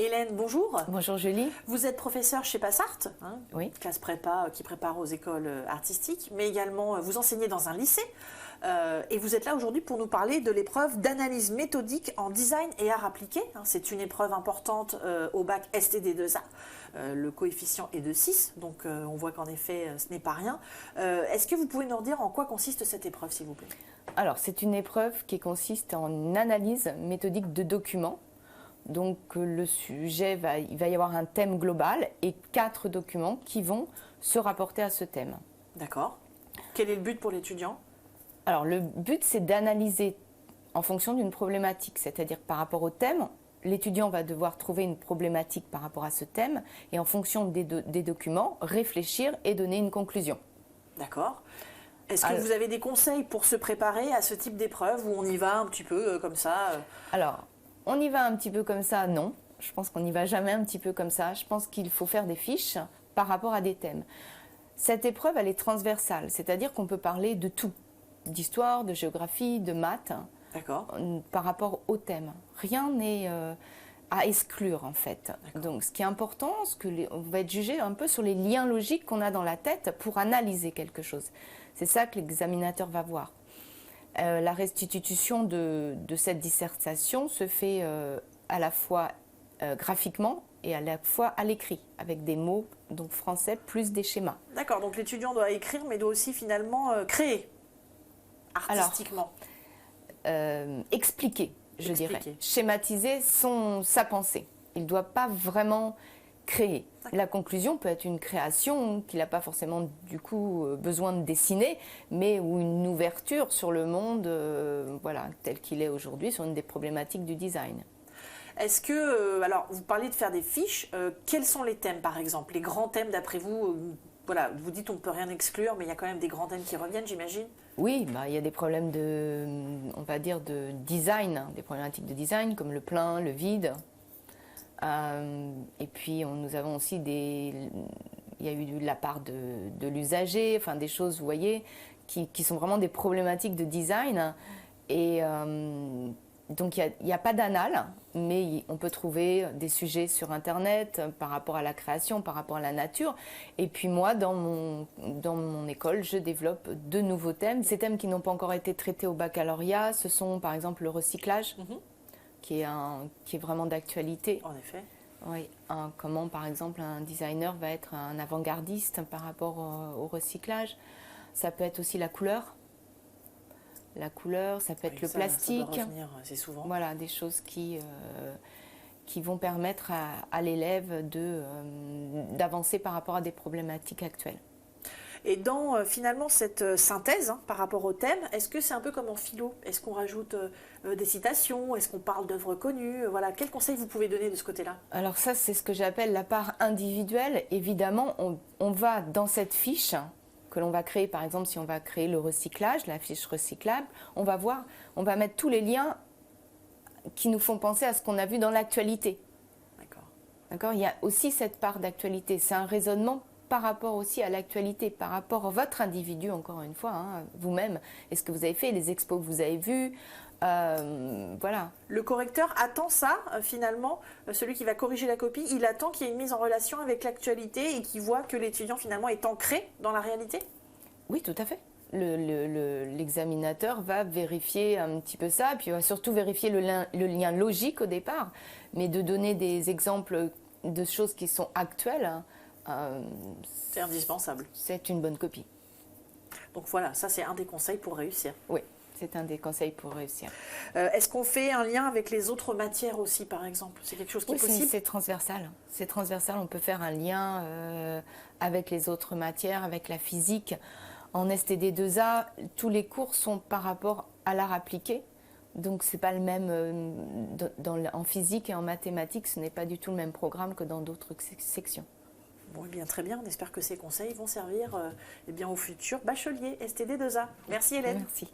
Hélène, bonjour. Bonjour Julie. Vous êtes professeure chez Passart, Oui. classe prépa qui prépare aux écoles artistiques, mais également vous enseignez dans un lycée. Et vous êtes là aujourd'hui pour nous parler de l'épreuve d'analyse méthodique en design et art appliqué. C'est une épreuve importante au bac STD2A. Le coefficient est de 6, donc on voit qu'en effet ce n'est pas rien. Est-ce que vous pouvez nous dire en quoi consiste cette épreuve, s'il vous plaît? Alors, c'est une épreuve qui consiste en une analyse méthodique de documents. Donc, le sujet, il va y avoir un thème global et 4 documents qui vont se rapporter à ce thème. D'accord. Quel est le but pour l'étudiant? Alors, le but, c'est d'analyser en fonction d'une problématique, c'est-à-dire par rapport au thème, l'étudiant va devoir trouver une problématique par rapport à ce thème et en fonction des documents, réfléchir et donner une conclusion. D'accord. Est-ce que vous avez des conseils pour se préparer à ce type d'épreuve où on y va un petit peu comme ça Alors, on y va un petit peu comme ça, non. Je pense qu'on n'y va jamais un petit peu comme ça. Je pense qu'il faut faire des fiches par rapport à des thèmes. Cette épreuve, elle est transversale, c'est-à-dire qu'on peut parler de tout, d'histoire, de géographie, de maths, par rapport au thème. Rien n'est à exclure en fait. Donc ce qui est important, on va être jugé un peu sur les liens logiques qu'on a dans la tête pour analyser quelque chose. C'est ça que l'examinateur va voir. La restitution de cette dissertation se fait à la fois graphiquement et à la fois à l'écrit, avec des mots, donc français, plus des schémas. D'accord, donc l'étudiant doit écrire, mais doit aussi finalement créer artistiquement. Alors, expliquer, je dirais. Schématiser sa pensée. Il ne doit pas vraiment créer. La conclusion peut être une création qu'il n'a pas forcément du coup besoin de dessiner, mais ou une ouverture sur le monde voilà, tel qu'il est aujourd'hui, sur une des problématiques du design. Est-ce que, alors vous parlez de faire des fiches, quels sont les thèmes par exemple? Les grands thèmes d'après vous, voilà, vous dites on ne peut rien exclure, mais il y a quand même des grands thèmes qui reviennent, j'imagine? Oui, il y a des problèmes on va dire de design, des problématiques de design comme le plein, le vide. Et puis nous avons aussi il y a eu de la part de l'usager, enfin des choses, vous voyez, qui sont vraiment des problématiques de design. Et donc il n'y a pas d'anal, mais on peut trouver des sujets sur Internet par rapport à la création, par rapport à la nature. Et puis moi, dans mon école, je développe de nouveaux thèmes. Ces thèmes qui n'ont pas encore été traités au baccalauréat, ce sont par exemple le recyclage. Qui est vraiment d'actualité. En effet. Oui, comment par exemple un designer va être un avant-gardiste par rapport au recyclage. Ça peut être aussi la couleur. La couleur, ça peut être le plastique. Ça doit revenir assez souvent. Voilà, des choses qui vont permettre à l'élève d'avancer par rapport à des problématiques actuelles. Et dans finalement cette synthèse par rapport au thème, est-ce que c'est un peu comme en philo? Est-ce qu'on rajoute des citations? Est-ce qu'on parle d'œuvres connues? Voilà, quels conseils vous pouvez donner de ce côté-là? Alors ça, c'est ce que j'appelle la part individuelle. Évidemment, on va dans cette fiche que l'on va créer, par exemple, si on va créer le recyclage, la fiche recyclable, on va mettre tous les liens qui nous font penser à ce qu'on a vu dans l'actualité. D'accord. Il y a aussi cette part d'actualité. C'est un raisonnement par rapport aussi à l'actualité, par rapport à votre individu, encore une fois, vous-même. Est-ce que vous avez fait les expos que vous avez vus? Voilà. Le correcteur attend ça, finalement, celui qui va corriger la copie, il attend qu'il y ait une mise en relation avec l'actualité et qu'il voit que l'étudiant, finalement, est ancré dans la réalité? Oui, tout à fait. L'examinateur va vérifier un petit peu ça, puis il va surtout vérifier le lien logique au départ, mais de donner des exemples de choses qui sont actuelles, c'est indispensable. C'est une bonne copie. Donc voilà, ça c'est un des conseils pour réussir. Oui, c'est un des conseils pour réussir. Est-ce qu'on fait un lien avec les autres matières aussi, par exemple? C'est quelque chose qui est possible? C'est transversal. C'est transversal, on peut faire un lien avec les autres matières, avec la physique. En STD2A, tous les cours sont par rapport à l'art appliqué. Donc c'est pas le même en physique et en mathématiques, ce n'est pas du tout le même programme que dans d'autres sections. Bon, eh bien, très bien, on espère que ces conseils vont servir aux futurs bacheliers STD2A. Merci Hélène. Merci.